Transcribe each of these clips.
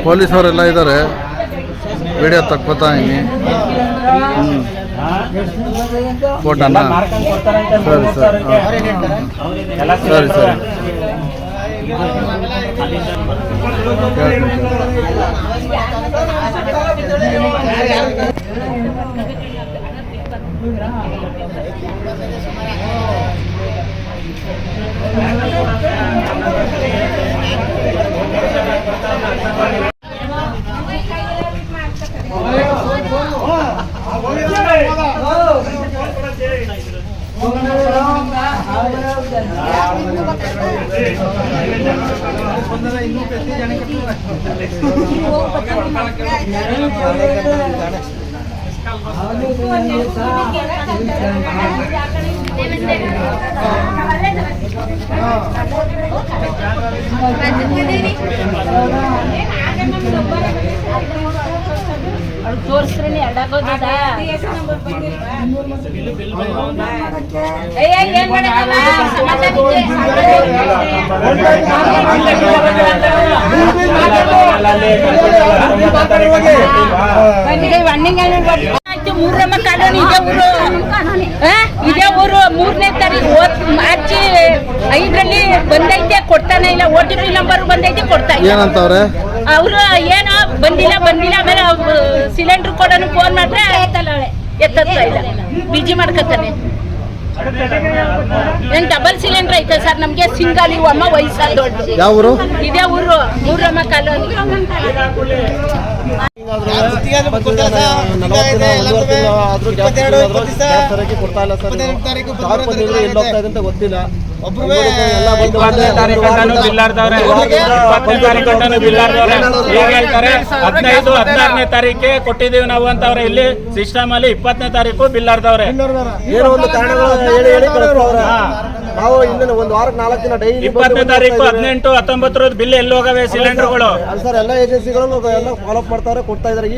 ಪೊಲೀಸವರೆಲ್ಲ ಇದ್ದಾರೆ, ವಿಡಿಯೋ ತಕ್ಕೋತಾ ಇದ್ದೀನಿ. ಫೋಟೋನಾ? ಸರಿ ಸರಿ ಸರಿ ಸರಿ. ತೋರಿಸ್ರಿ ಅಡಾಗೋದ ಮೂರಮ್ಮ ಕಾಲೋನಿ ಇದೇ ಊರು 3ನೇ ತಾರೀಕು ಮಾರ್ಚ್ 5ರಲ್ಲಿ ಬಂದೈತೆ, ಕೊಡ್ತಾನೆ ಇಲ್ಲ. OTP ನಂಬರ್ ಬಂದೈತೆ, ಕೊಡ್ತಾ ಇಲ್ಲ. ಏನಂತವ್ರೆ ಅವರು? ಏನೋ ಬಂದಿಲ್ಲ. ಆಮೇಲೆ ಸಿಲಿಂಡರ್ ಕೊಡೋನು ಫೋನ್ ಮಾಡ್ರೆ ಎತ್ತತ್ತಾ ಇಲ್ಲ, ಬಿಜಿ ಮಾಡ್ಕೊತಾನೆ. ಏನ್ ಡಬಲ್ ಸಿಲಿಂಡರ್ ಐತೆ ಸರ್ ನಮ್ಗೆ, ಸಿಂಗಲ್ ಅಮ್ಮ ವಯಸ್ಸಾದ ದೊಡ್ಡ. ಯಾವ ಊರು? ಇದೇ ಊರು, ಮೂರಮ್ಮ ಕಾಲೋನಿ. ಗೊತ್ತಿಲ್ಲ. 15ನೇ ತಾರೀಕಿಗೆ ಕೊಟ್ಟಿದ್ದೀವಿ ನಾವು ಅಂತವ್ರೆ. ಇಲ್ಲಿ ಸಿಸ್ಟಮ್ ಅಲ್ಲಿ 20ನೇ ತಾರೀಕು ಬಿಲ್ ಹರ್ದವ್ರೆ. ಏನೋ ಒಂದು ಕಾರಣಗಳು ಹೇಳಿ ನಾವು ಇನ್ನೇನು ಒಂದು ವಾರಕ್ಕೆ 4 ದಿನ ಡೈಲಿ 20ನೇ ತಾರೀಕು 18, 19 ಬಿಲ್ ಎಲ್ಲಿ ಹೋಗವೆ ಸಿಲಿಂಡರ್ಗಳು? ಸರ್ ಎಲ್ಲ ಏಜೆನ್ಸಿಗಳು ಎಲ್ಲ ಫಾಲೋ ಅಪ್ ಮಾಡ್ತಾರೆ, ಕೊಡ್ತಾ ಇದಾರೆ. ಈ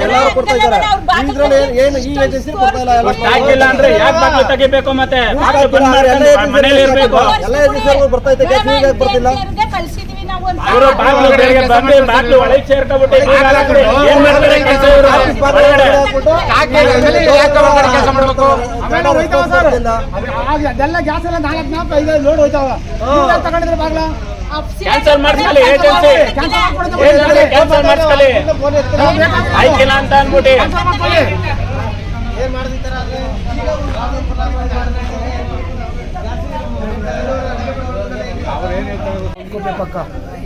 ಎಲ್ಲರೂ ಕೊಡ್ತಾ ಇದ್ದಾರೆ. ಇದ್ರಲ್ಲಿ ಏನು ಈ ಏಜೆನ್ಸಿ ಕೊಡ್ತಾ ಇಲ್ಲ. ಹಾಕಿಲ್ಲ ಅಂದ್ರೆ ಯಾಕೆ ಬಾಗಿಲು ತೆಗಿಬೇಕು? ಮತ್ತೆ ಮನೇಲಿ ಇರ್ಬೇಕು. ಎಲ್ಲ ಏಜೆನ್ಸಿಗಳು ಬರ್ತಾ ಇದ್ದೆ, ಬರ್ತಿಲ್ಲ. ಅವರು ಬಾಗಿಲು ಬೆಳಗ್ಗೆ ಬಂದು ಬಾಗಿಲು ಒಳಗೆ ಸೇರ್ಕೊಂಡ್ಬಿಟ್ಟು ಏನ್ ಮಾಡ್ತಾರೆ ಕೆಲಸ? ಅದೆಲ್ಲ ಗ್ಯಾಸ್ ಎಲ್ಲ 4-5 ಲೋಡ್ ಹೋಯ್ತಾವ. ತಗೊಂಡಿದ್ರೆ ಬಾಗ್ಲ ಕ್ಯಾನ್ಸಲ್ ಮಾಡಿಸ್ಕೊಳ್ಳಿ, ಏಜೆನ್ಸಿ ಕ್ಯಾನ್ಸಲ್ ಮಾಡಿಸ್ಕೊಳ್ಳಿ. ಆಯ್ತಿಲ್ಲ ಅಂತ ಅನ್ಬಿಟ್ಟು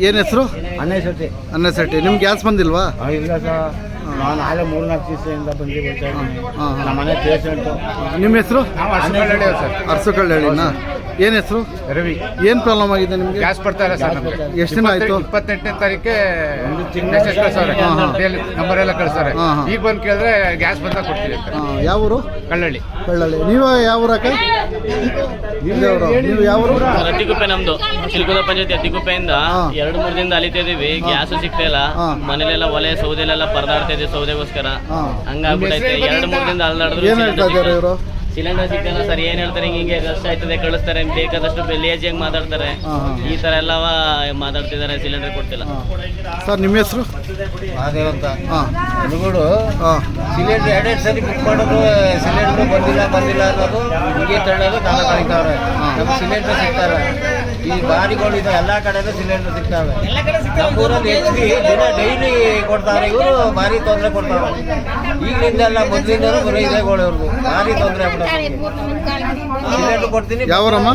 ಏನ್ ಹೆಸರು? ಅನ್ನ ಶೆಟ್ಟಿ. ನಿಮ್ಗೆ ಗ್ಯಾಸ್ ಬಂದಿಲ್ವಾ? ಇಲ್ಲ ಸರ್, ನಾನು ಆಗ 3-4 ದಿವಸದಿಂದ ಬಂದು ನಮ್ಮ ಮನೆ ಪೇಷಂಟು. ನಿಮ್ಮ ಹೆಸರು? ಸರ್ ಅರಸುಕಳ್ಳಿನ. ಏನ್ ಹೆಸರು? ರವಿ. ಏನ್ ಪ್ರಾಬ್ಲಮ್ ಆಗಿದೆ ನಿಮ್ಗೆ? ಗ್ಯಾಸ್ ಬರ್ತಾ ಇಲ್ಲ ಸರ್. ಎಷ್ಟು ದಿನ ಆಯ್ತು? 28ನೇ ತಾರೀಕೆ ನಂಬರ್ ಎಲ್ಲ ಕಳ್ಸವ್ರೆ. ಈಗ ಬಂದು ಕೇಳಿದ್ರೆ ಗ್ಯಾಸ್ ಬಂದ ಕೊಡ್ತೀವಿ ಅಂತ. ಯಾವ ಊರು? ಕಳ್ಳಳ್ಳಿ. ನೀವು ಯಾವ ಊರಕ್ಕ? ನೀವು ಯಾವ ಊರು? ಅತ್ತಿಗುಪ್ಪೆ. ನಮ್ದು ಚಿಲ್ಕುದ ಪಂಚಾಯತಿ ಅತ್ತಿಗುಪ್ಪೆಯಿಂದ 2-3 ದಿನದಿಂದ ಅಲಿತಿದೀವಿ. ಗ್ಯಾಸ್ ಸಿಗ್ತಾ ಇಲ್ಲ. ಮನೇಲೆಲ್ಲ ಒಲೆ ಸೌದೆಲೆಲ್ಲ ಪರದಾಡ್ತಾ ಇದೀವಿ ಸೌದೆಗೋಸ್ಕರ. ಹಂಗಾಗ್ಬಿಟ್ಟೈತೆ. 2-3 ದಿನದಿಂದ ಅಲ್ಲಾಡಿದ್ರು. ಸಿಲಿಂಡರ್ ಸಿಗ್ತಾನ ಸರ್, ಏನ್ ಹೇಳ್ತಾರೆ ಹಿಂಗೆ ರಶ್ ಆಯ್ತದೆ, ಕಳಿಸ್ತಾರೆ, ಬೇಕಾದಷ್ಟು ಲೇಜಿಯಾಗಿ ಮಾತಾಡ್ತಾರೆ. ಈ ತರ ಎಲ್ಲ ಮಾತಾಡ್ತಿದ್ದಾರೆ, ಸಿಲಿಂಡರ್ ಕೊಡ್ತಿಲ್ಲ. ಸರ್ ನಿಮ್ಮ ಹೆಸರು? ಮಹಾದೇವ್ ಅಂತ. ಅನುಗುಡು ಸಿಲಿಂಡರ್ 2 ಸರಿ ಬುಕ್ ಮಾಡೋದು, ಸಿಲಿಂಡರ್ ಬಂದಿಲ್ಲ ಅನ್ನೋದು ಹೀಗೆ ತಳ್ಳೋದು ಕಾಲ ಕಳೀತಾವ್ರೆ. ನಮ್ಗೆ ಸಿಲಿಂಡರ್ ಸಿಗ್ತಾರೆ. ಈ ಬಾರಿಗಳಿದೆ ಎಲ್ಲ ಕಡೆನೂ ಸಿಲಿಂಡರ್ ಸಿಗ್ತಾವೆ. ನಮ್ಮೂರಲ್ಲಿ ದಿನ ಡೈಲಿ ಕೊಡ್ತಾರೆ. ಇವರು ಭಾರಿ ತೊಂದರೆ ಕೊಡ್ತಾರೆ. ಈಗಲಿಂದ ಎಲ್ಲ ಮೊದಲಿಂದನೂ ಬರೀ ಇದೇಗಳು ಇವ್ರದ್ದು ಭಾರಿ ತೊಂದರೆ ಆಗ್ಬಿಡುತ್ತೆ. ಸಿಲಿಂಡರ್ ಕೊಡ್ತೀನಿ. ಯಾವರಮ್ಮ?